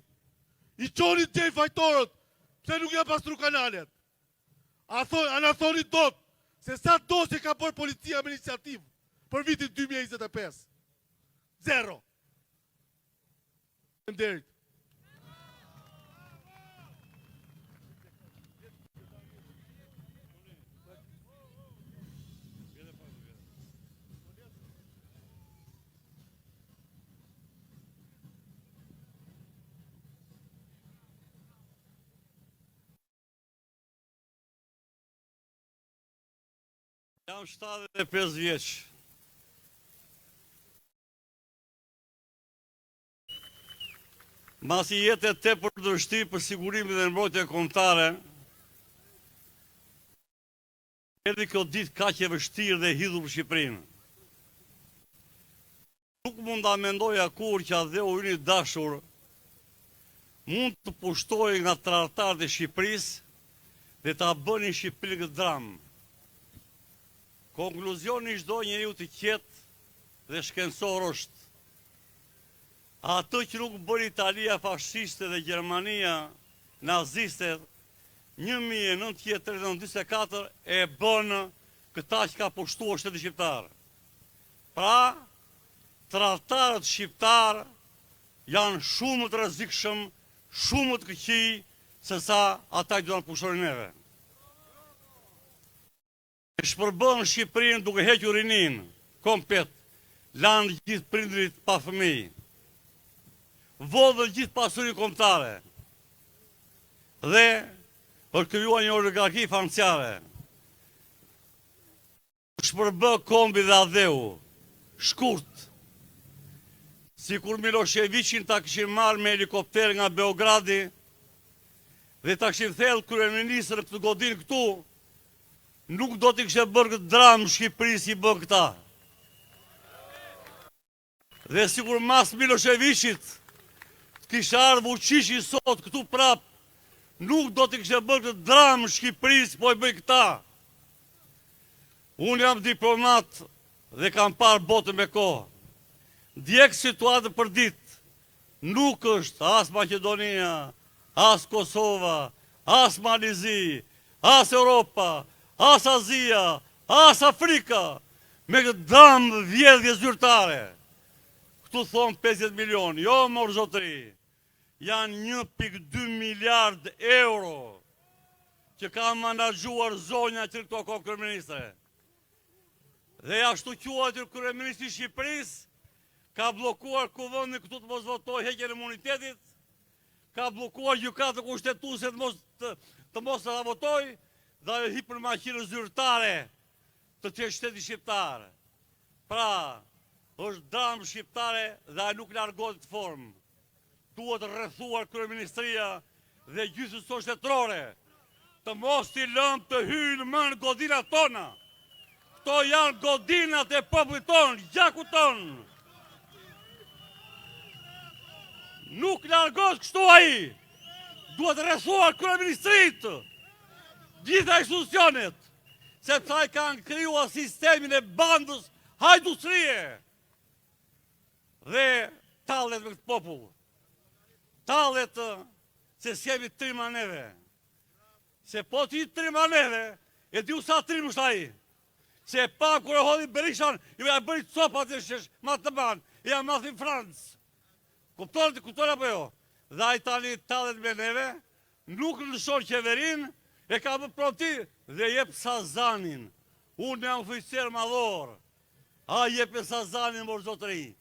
Speaker 11: I çoni të gjej fajtorët, pse nuk janë pastru kanalet. A na thoni dot se sa dosje ka bërë policia me iniciativë për vitin 2025? 0. Faleminderit.
Speaker 12: Jam 75 vjeç. Masi jetë e tepër të vështirë për sigurimin dhe mbrojtjen kombëtare, erdhi kjo ditë kaq e vështirë dhe e hidhur për Shqipërinë. Nuk mund ta mendoja kur që Adheu ynë i dashur mund të pushtojë nga tradhtarët e Shqipërisë dhe ta bënin Shqipërinë këtë dramë. Konkluzioni i çdo njeriu të qetë dhe shkencor është: ato që nuk bëri Italia fashiste dhe Gjermania naziste 1944 e bënë këta që ka pushtuar shtetin shqiptar. Pra, tradhtarët shqiptar janë shumë të rrezikshëm, shumë të këqij se sa ata që duan të pushtojnë neve. E shpërbën Shqipërinë duke hequr rinin, komplet, lanë gjithë prindrit pa fëmijë, vodhën gjithë pasurinë kombëtare dhe për krijuar një oligarki financiare. Shpërbë kombi dhe Adheu, shkurt, si kur Miloševićin ta kishin marrë me helikopter nga Beogradi dhe ta kishin thellë kryeministër këtë godinë këtu, nuk do t'i kishte bërë këtë dramë Shqipërisë si bën këta. Dhe sikur mas Miloševićit kishte ardhur Vučići sot këtu prap, nuk do t'i kishte bërë këtë dramë Shqipërisë po e bëj këta. Unë jam diplomat dhe kam parë botën me kohë. ndjek situatë për ditë. Nuk është as Makedonia, as Kosova, as Malizi, as Europa, as Azia, as Afrika, me këtë damë vjedhje zyrtare. Këtu thonë 50 milion, jo morë zotëri, janë 1,2 miliard euro që ka menaxhuar zonja që këto ko kryeministre. Dhe ashtu quajtur kryeministri i Shqipërisë ka blokuar kuvendin këtu të mos votoj heqjen e imunitetit, ka blokuar gjykatë kushtetuese të mos ta votoj, dhe ajo hip në makinë zyrtare të të shtetit shqiptar. Pra, është dramë shqiptare dhe ajo nuk largohet të formë. Duhet rrethuar kryeministria dhe gjysmësia shtetërore të mos t'i lëmë të hyjnë më në godinat tona. Këto janë godinat e popullit tonë, gjakut tonë. Nuk largohet kështu ai. Duhet rrethuar kryeministritë, gjitha institucionet, sepse ai kanë krijuar sistemin e bandës hajdutësie. Dhe tallet me këtë popull. Tallet se s'kemi trima neve. Se po ti trima neve, e di u sa trim është ai. Se pa kur e hodhi Berishan, ju ja bëri copat e shesh, ma të ban, e ja mathi Francë. Kupton apo jo? Dhe ai tani tallet me neve, nuk lëshon qeverin, e ka më pronti dhe jep Sazanin. Unë jam oficer madhor. A jep e Sazanin mor zotëri.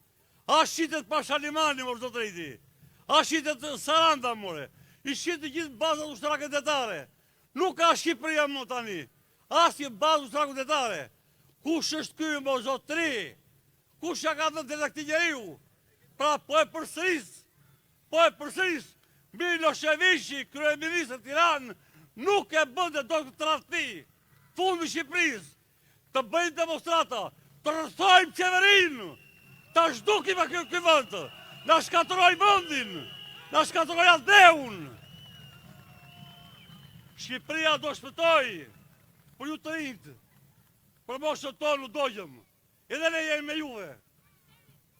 Speaker 12: A shitet pa Shalimani mor zotëri ti. A shitet Saranda more. I shitet gjithë bazat ushtarake detare. Nuk ka Shqipëria më tani. Asnjë bazë ushtarake detare. Kush është ky mor zotëri? Kush ja ka dhënë tek njeriu? Pra po e përsëris. Miloševiqi, kryeministri i Tiranës, nuk e bënte do të tradhti fundi Shqipërisë, të bëjnë demonstrata, të rrethojmë qeverinë, ta zhdukim ky vend, na shkatërroi vendin, na shkatërroi Aldeun. Shqipëria do shpëtoj, por ju të rinjt, për moshën tonë u dogjëm, edhe ne jemi me juve.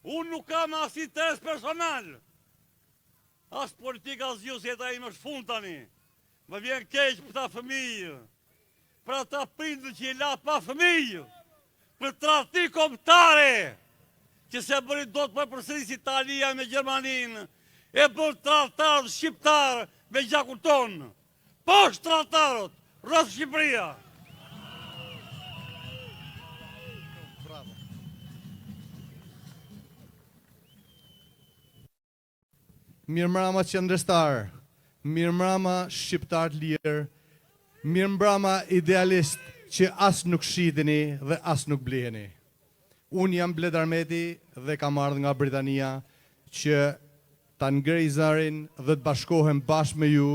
Speaker 12: Unë nuk kam as interes personal, as politika as gjë, se jeta ime është fund tani. Më vjen keq për ta fëmijë, për ata prindër që i la pa fëmijë, për tradhti kombëtare, që se bëri do të përsëris Italia me Gjermaninë, e bën tradhtarët shqiptar me gjakun tonë. Poshtë tradhtarët, rreth Shqipëria.
Speaker 10: Mirëmbrëma qendrestar, mirëmbrëma shqiptar të lirë, mirëmbrëma idealist që as nuk shiteni dhe as nuk bliheni. Unë jam Bled Armeti dhe kam ardhur nga Britania që ta ngrej zërin dhe të bashkohem bashkë me ju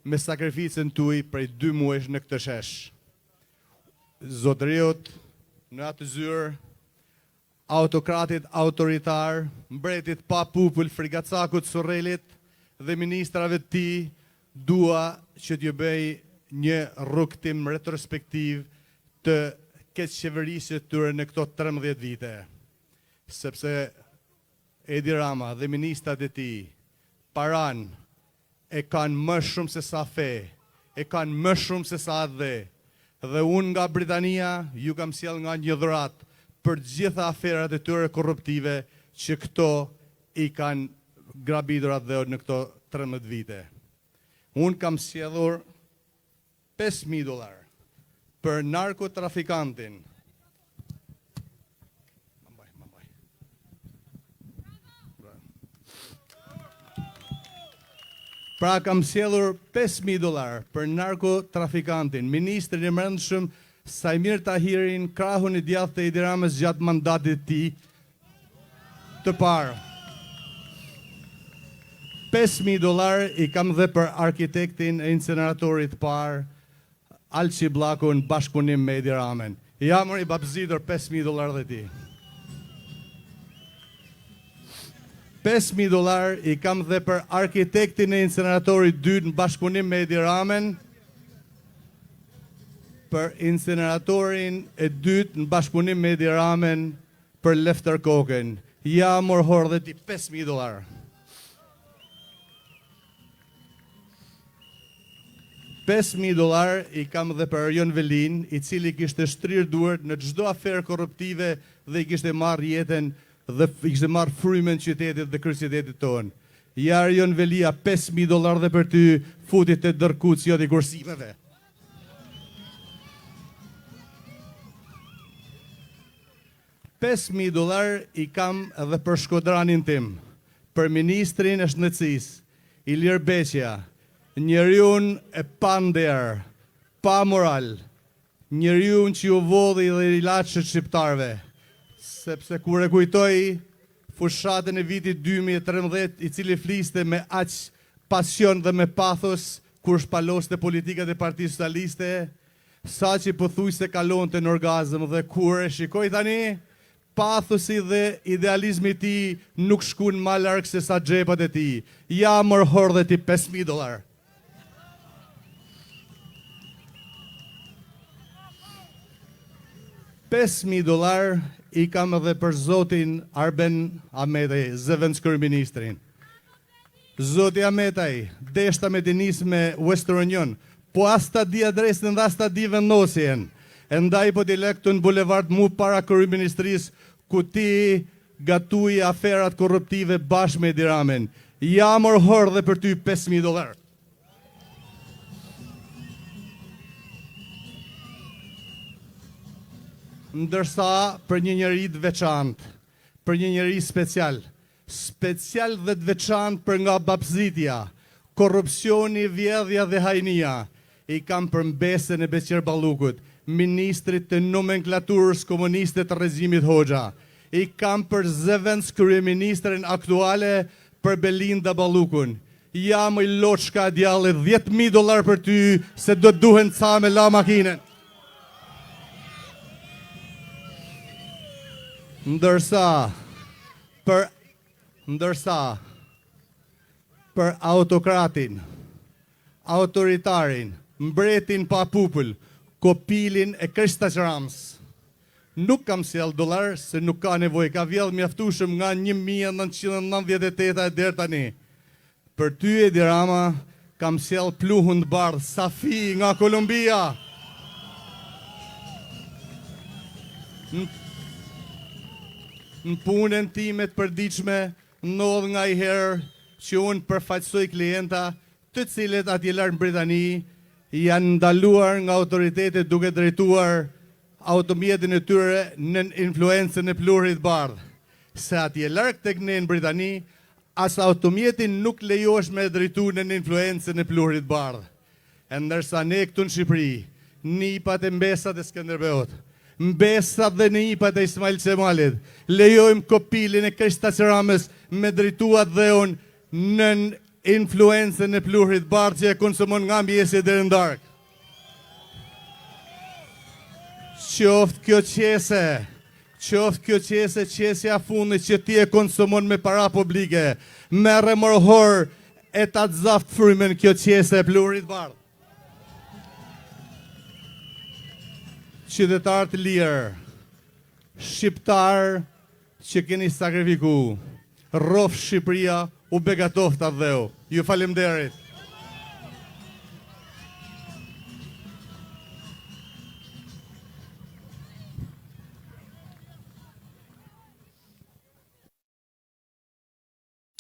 Speaker 10: me sakrificën tuaj prej 2 muajsh në këtë shesh. Zotëriut në atë zyrë, autokratit autoritar, mbretit pa popull, frigacakut Surrelit dhe ministrave të ti, dua që t'ju bëj një rrugtim retrospektiv të keqëqeverisë të tyre në këto 13 vite. Sepse Edi Rama dhe ministrat e ti paran e kanë më shumë se sa fe, e kanë më shumë se sa dhe unë nga Britania ju kam sjell nga një dhuratë për gjitha aferat e tyre korruptive që këto i kanë grabitur atë në këto 13 vite. Unë kam sjellur $5,000 për narkotrafikantin. Pra kam sjellur $5,000 për narkotrafikantin, ministrin e Brendshëm Sajmir Tahirin, krahun i djathtë të Edi Ramës gjatë mandatit të tij të parë. $5,000 i kam dhe për arkitektin e inceneratorit parë, Alçi Blaku, në bashkëpunim me Edi Ramën. Ja mori babzitur $5,000 dhe ti. $5,000 i kam dhe për arkitektin e inceneratorit 2 në bashkëpunim me Edi Ramën, për inceneratorin e 2 në bashkëpunim me Edi Ramën për Lefter Kokën. Ja morhor dhe ti $5.000. $5.000 i kam dhe për Arjon Velin, i cili kishte shtrirë duart në çdo aferë korruptive dhe i kishte marrë jetën dhe i kishte marrë frymën qytetit dhe kryeqytetit tonë. Ja Arjon Velia, $5.000 dhe për ty futit të dërkuc jo të kursimeve. $5.000 i kam edhe për shkodranin tim, për ministrin e shtënëcis, Ilir Beqja, njeriun e pa nder, pa moral, njeriun që ju vodhi dhe ilaçet shqiptarve, sepse kur e kujtoj fushatën e vitit 2013, i cili fliste me aq pasion dhe me pathos kur shpaloste politikat e Partisë Socialiste, sa që pothuajse kalonte në orgazm dhe kur e shikoj tani, pathosi dhe idealizmi i tij nuk shkuan më larg se sa xhepat e tij. Ja morhor dhe ti $5.000. $5.000 i kam edhe për zotin Arben Ahmetaj, zëvendës kryeministrin. Zoti Ahmetaj, deshta me të nis me Western Union, po as ta di adresën dhe as ta di vendosjen. E ndaj po t'i lek të në bulevard mu para kryeministrisë, ku ti gatuj aferat korruptive bashkë me Edi Ramën. Ja morhor dhe për ty $5.000. Ndërsa për një njeri të veçantë, për një njeri special dhe të veçantë për nga babzitja, korrupsioni, vjedhja dhe hajnia, i kam për mbesën e Beqir Ballukut, ministrit të nomenklaturës komuniste të regjimit Hoxha. I kam për zëvendës kryeministrin aktuale për Belinda Ballukun. Ja më i loçka djalli, $10.000 për ty, se do duhen ca me la makinen. Ndërsa për autokratin, autoritarin, mbretin pa popull, kopilin e Kristaq Rams, nuk kam sjell dollar se nuk ka nevojë, ka vjedh mjaftueshëm nga 1998 deri tani. Për ty Edi Rama kam sjell pluhun të bardh Safi nga Kolumbia. Në punën time të përditshme, ndodh nga i herë që unë përfaqësoj klienta, të cilët atje larg në Britani janë ndaluar nga autoritetet duke drejtuar automjetin e tyre në influencën e pluhurit bardh. Se atje larg tek ne në Britani, as automjetin nuk lejohesh me drejtu në influencën e pluhurit bardh. E ndërsa ne këtu në Shqipëri, nipat e mbesat e Skënderbeut, mbesat dhe nipat e Ismail Qemalit, lejojmë kopilin e Kristaq Ramës me drejtuat dhe unë në influencën e pluhurit bardh që e konsumon nga mjesi deri në darkë. Qoftë kjo qese, qesja fundit që ti e konsumon me para publike, merre morhor e ta zaft frymen kjo qese e pluhurit bardh. Qytetar të lirë, shqiptar që keni sakrifiku, rrof Shqipëria, u begatofta dheu. Ju falemderit.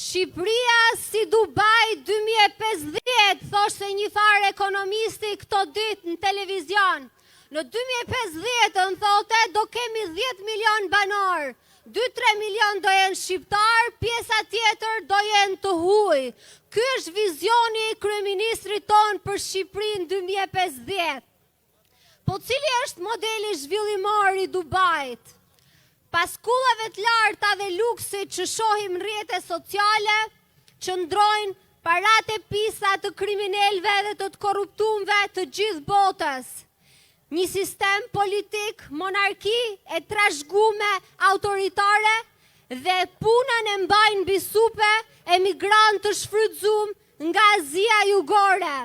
Speaker 5: Shqipëria si Dubai 2050, thoshte një farë ekonomisti këto ditë në televizion. Në 2050 thote do kemi 10 milion banor, 2-3 milion do jenë shqiptar, pjesa tjetër do jenë të huaj. Ky është vizioni i kryeministrit ton për Shqipërinë 2050. Po cili është modeli zhvillimor i Dubait? Pas kullave të larta dhe luksit që shohim në rrjetet sociale, qëndrojnë paratë e pisa të kriminalëve dhe të korruptumve të gjithë botës. Një sistem politik, monarki e trashëgume autoritare dhe punën e mbajnë mbi supe emigrantë të shfrytzuar nga Azia Jugore.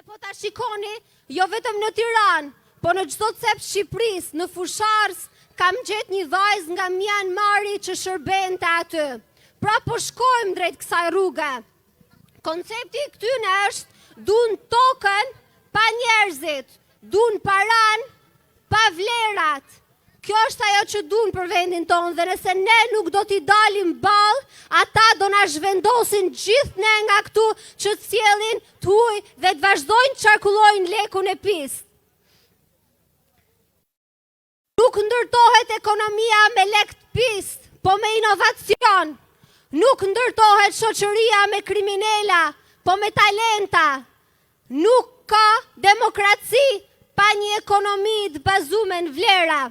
Speaker 5: Po ta shikoni, jo vetëm në Tiranë, po në çdo cep Shqipërisë, në Fushars, kam gjetë një vajzë nga Myanmari që shërbente aty. Pra po shkojmë drejt kësaj rruge. Koncepti i këtyne është dun tokën pa njerëzit, dun paran pa vlerat. Kjo është ajo që dun për vendin tonë dhe nëse ne nuk do t'i dalim ballë, ata do na zhvendosin gjithë ne nga këtu që t'sjellin t'huj dhe të vazhdojnë të qarkullojnë lekun e pistë. Nuk ndërtohet ekonomia me lek të pistë, po me inovacion. Nuk ndërtohet shoqëria me kriminela, po me talenta. Nuk ka demokraci pa një ekonomi të bazuar në vlera.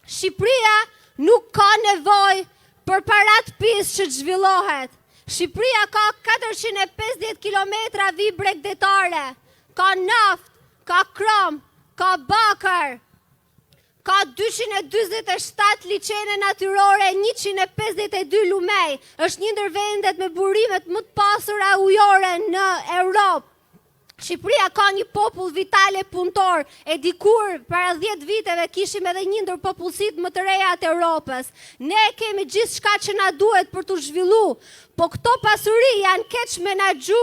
Speaker 5: Shqipëria nuk ka nevojë për parat pisë që zhvillohet. Shqipëria ka 450 kilometra vi bregdetare, ka naft, ka krom, ka bakër, ka 227 liçene natyrore, 152 lumej. Është një ndër vendet me burimet më të pasura ujore në Europë. Shqipëria ka një popull vitale punëtor, e dikur para 10 viteve kishim edhe një ndër popullsitë më të reja të Europës. Ne kemi gjithçka që na duhet për të zhvillu, po këto pasuri janë keq menaxhu.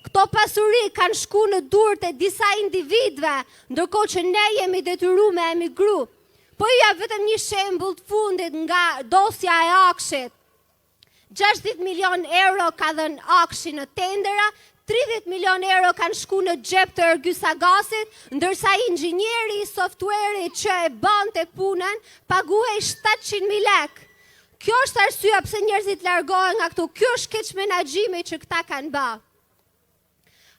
Speaker 5: Këto pasuri kanë shku në durët e disa individëve, ndërkohë që ne jemi detyruar me emigru. Po ja vetëm një shembull të fundit nga dosja e Akshit. 60 milion euro ka dhënë Akshi në tendera, 30 milion euro kanë shku në xhep të Ergysagasit, ndërsa inxhinieri i software-it që e bante punën paguhej 700.000 lek. Kjo është arsyeja pse njerëzit largohen nga këtu. Kjo është keq menaxhimi që këta kanë bë.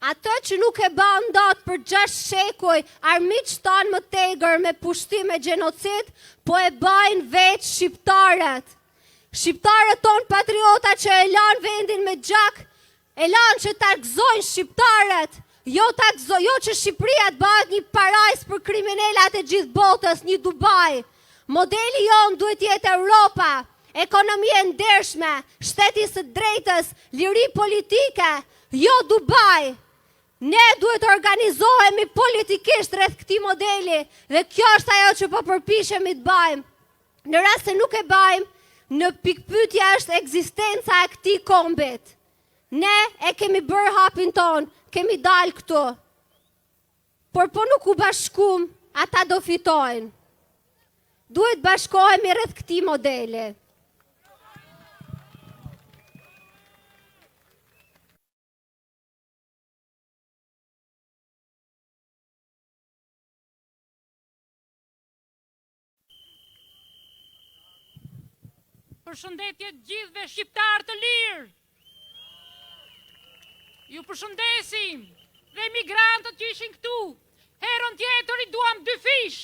Speaker 5: Ato që nuk e bën dot për 6 shekuj, armiqtë tanë më tegër me pushtim e gjenocid, po e bëjnë vetë shqiptarët. Shqiptarët tonë patriota që e lanë vendin me gjak, e lanë që ta gëzojnë shqiptarët, jo që Shqipëria të bëhet një parajs për kriminalat e gjithë botës, një Dubai. Modeli jonë duhet jetë Europa, ekonomi e ndershme, shteti së drejtës, liri politike, jo Dubai. Ne duhet të organizohemi politikisht rreth këtij modeli dhe kjo është ajo që po përpiqemi të bëjmë. Në rast se nuk e bëjmë, në pikpyetja është ekzistenca e këtij kombit. Ne e kemi bërë hapin ton, kemi dalë këtu. Por po nuk u bashkum, ata do fitojnë. Duhet bashkohemi rreth këtij modeli.
Speaker 7: Përshëndetje gjithëve shqiptar të lirë. Ju përshëndesim dhe emigrantët që ishin këtu. Herën tjetër i duam 2 fish.